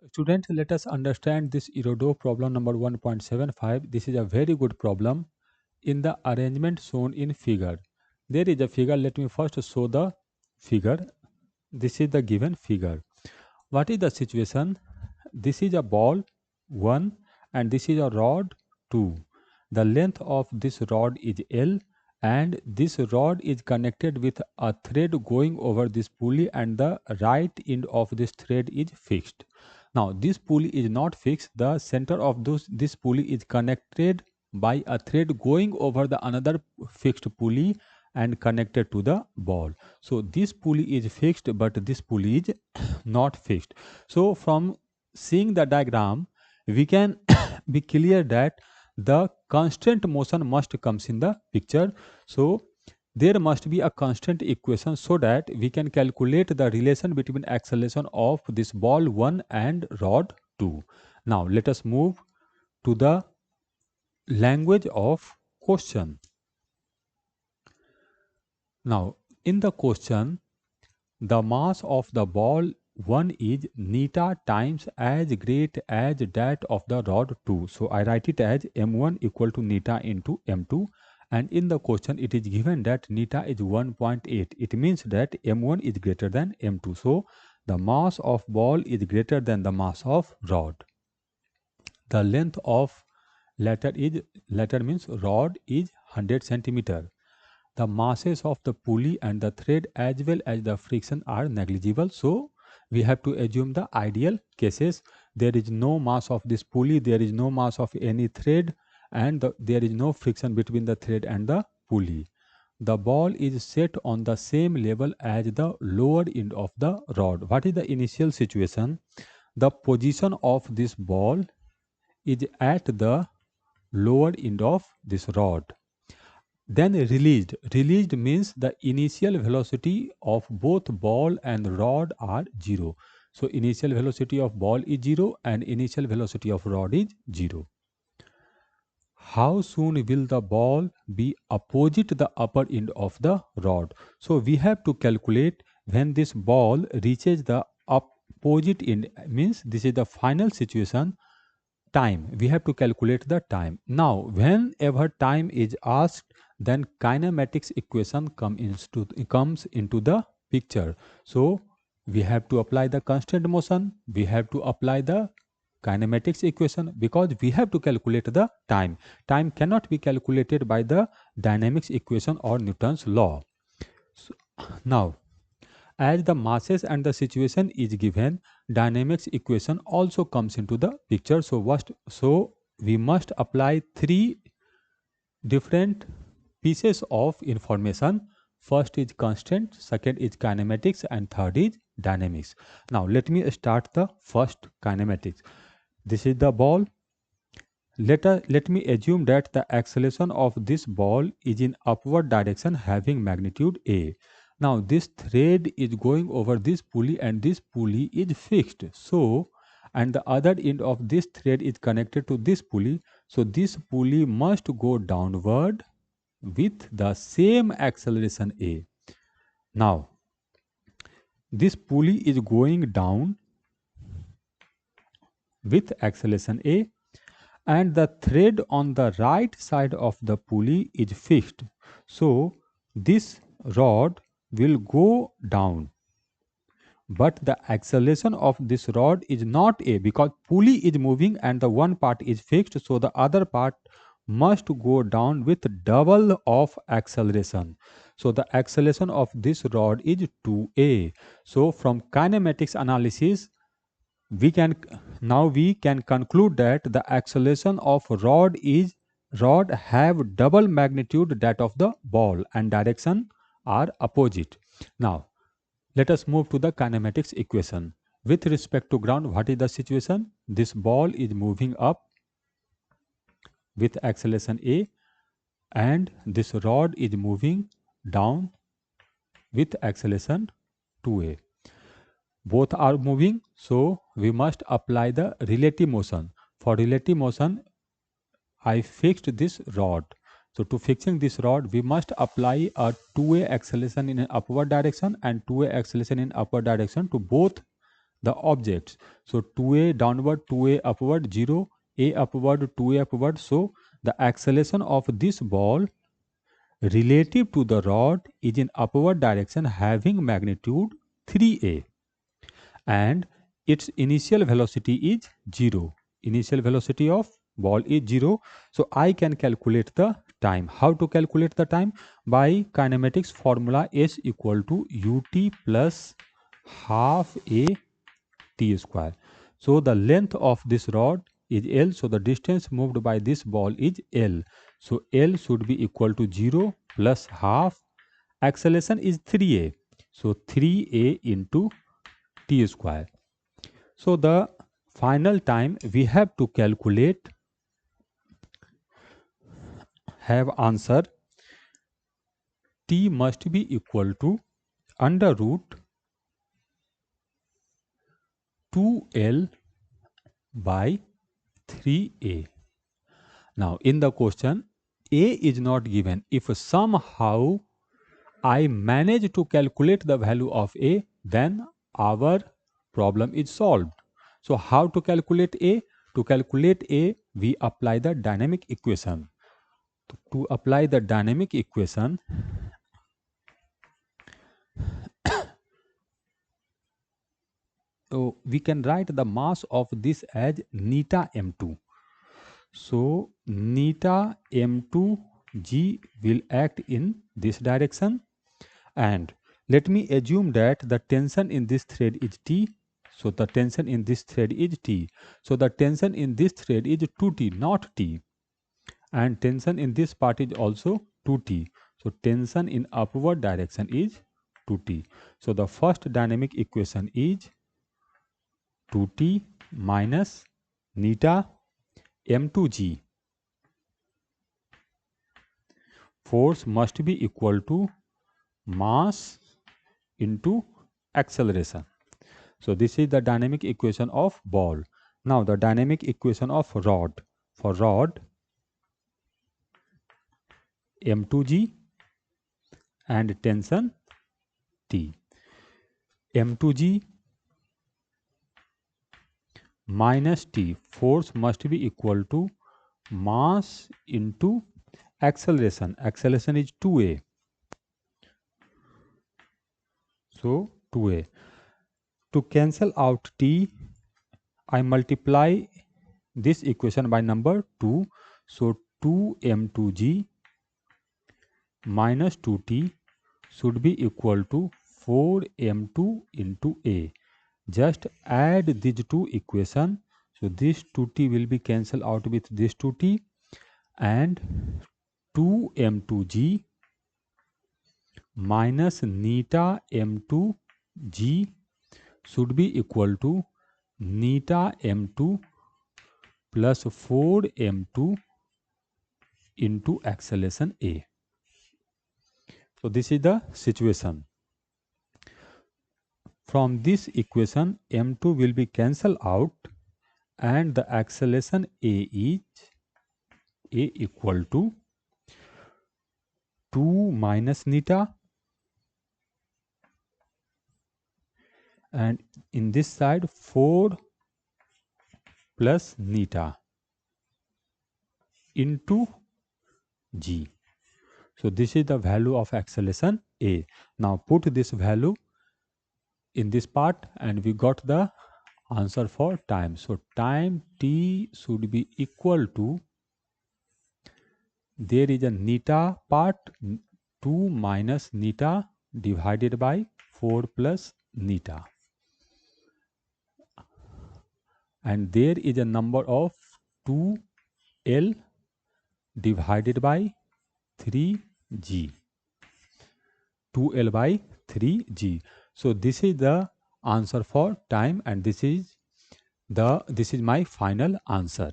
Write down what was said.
Students, let us understand this Irodov problem number 1.75. This is a very good problem in the arrangement shown in figure. There is a figure. Let me first show the figure. This is the given figure. What is the situation? This is a ball 1 and this is a rod 2. The length of this rod is L and this rod is connected with a thread going over this pulley and the right end of this thread is fixed. Now this pulley is not fixed. The center of this pulley is connected by a thread going over the another fixed pulley and connected to the ball. So this pulley is fixed but this pulley is not fixed. So from seeing the diagram we can be clear that the constant motion must comes in the picture. So there must be a constant equation so that we can calculate the relation between acceleration of this ball 1 and rod 2. Now let us move to the language of question. Now in the question, the mass of the ball 1 is neta times as great as that of the rod 2. So I write it as m1 equal to neta into m2, and in the question it is given that neta is 1.8. It means that m1 is greater than m2. So the mass of ball is greater than the mass of rod. The length of latter means rod is 100 centimeter. The masses of the pulley and the thread as well as the friction are negligible. So we have to assume the ideal cases. There is no mass of this pulley, there is no mass of any thread, and there is no friction between the thread and the pulley. The ball is set on the same level as the lower end of the rod. What is the initial situation? The position of this ball is at the lower end of this rod. Then released. Released means the initial velocity of both ball and rod are 0. So initial velocity of ball is 0 and initial velocity of rod is 0. How soon will the ball be opposite the upper end of the rod? So we have to calculate when this ball reaches the opposite end, means this is the final situation. Time, we have to calculate the time. Now whenever time is asked, then kinematics equation comes into the picture. So we have to apply the constant motion, we have to apply the kinematics equation, because we have to calculate the time. Time cannot be calculated by the dynamics equation or Newton's law. So, now as the masses and the situation is given, dynamics equation also comes into the picture. So we must apply three different pieces of information. First is constant, second is kinematics, and third is dynamics. Now let me start the first kinematics. This is the ball. Let me assume that the acceleration of this ball is in upward direction having magnitude A. Now this thread is going over this pulley and this pulley is fixed. So, and the other end of this thread is connected to this pulley. So this pulley must go downward with the same acceleration A. Now, this pulley is going down with acceleration A, and the thread on the right side of the pulley is fixed. So this rod will go down, but the acceleration of this rod is not A, because pulley is moving and the one part is fixed, so the other part must go down with double of acceleration. So the acceleration of this rod is 2A. So from kinematics analysis, we can conclude that the acceleration of rod have double magnitude that of the ball and direction are opposite. Now let us move to the kinematics equation. With respect to ground, what is the situation? This ball is moving up with acceleration A and this rod is moving down with acceleration 2A. Both are moving, so we must apply the relative motion. For relative motion, I fixed this rod. So to fixing this rod, we must apply a 2A acceleration in an upward direction and 2A acceleration in upward direction to both the objects. So 2a downward, 2a upward, 0, a upward, 2a upward. So the acceleration of this ball relative to the rod is in upward direction having magnitude 3a, and its initial velocity is 0. Initial velocity of ball is 0. So I can calculate the time. How to calculate the time? By kinematics formula, S equal to ut plus half a t square. So the length of this rod is L. So the distance moved by this ball is L. So L should be equal to 0 plus half. Acceleration is 3a. So 3a into t square. So the final time we have to calculate, have answer, t must be equal to under root 2L by 3A. Now in the question, A is not given. If somehow I manage to calculate the value of A, then our problem is solved. So how to calculate A? To calculate A, we apply the dynamic equation. To apply the dynamic equation, so we can write the mass of this as neta m2. So neta m2 g will act in this direction, and let me assume that the tension in this thread is T. So the tension in this thread is T. So the tension in this thread is 2T, not T. And tension in this part is also 2T. So tension in upward direction is 2T. So the first dynamic equation is 2T minus neta m2g. Force must be equal to mass into acceleration. So this is the dynamic equation of ball. Now the dynamic equation of rod. For rod, m2g and tension T. m2g minus T, force must be equal to mass into acceleration. Acceleration is 2a. So 2a. To cancel out T, I multiply this equation by number 2. So 2m2g minus 2t should be equal to 4m2 into a. Just add these two equations. So this 2t will be cancelled out with this 2t, and 2m2g minus neta m2g should be equal to neta m2 plus 4m2 into acceleration a. So this is the situation. From this equation, m2 will be cancelled out, and the acceleration a is a equal to 2 minus neta, and in this side 4 plus neta into g. So this is the value of acceleration a. Now put this value in this part and we got the answer for time. So time t should be equal to, there is a neta part, 2 minus neta divided by 4 plus neta, and there is a number of 2L divided by 3g. 2L by 3g. So this is the answer for time, and this is my final answer.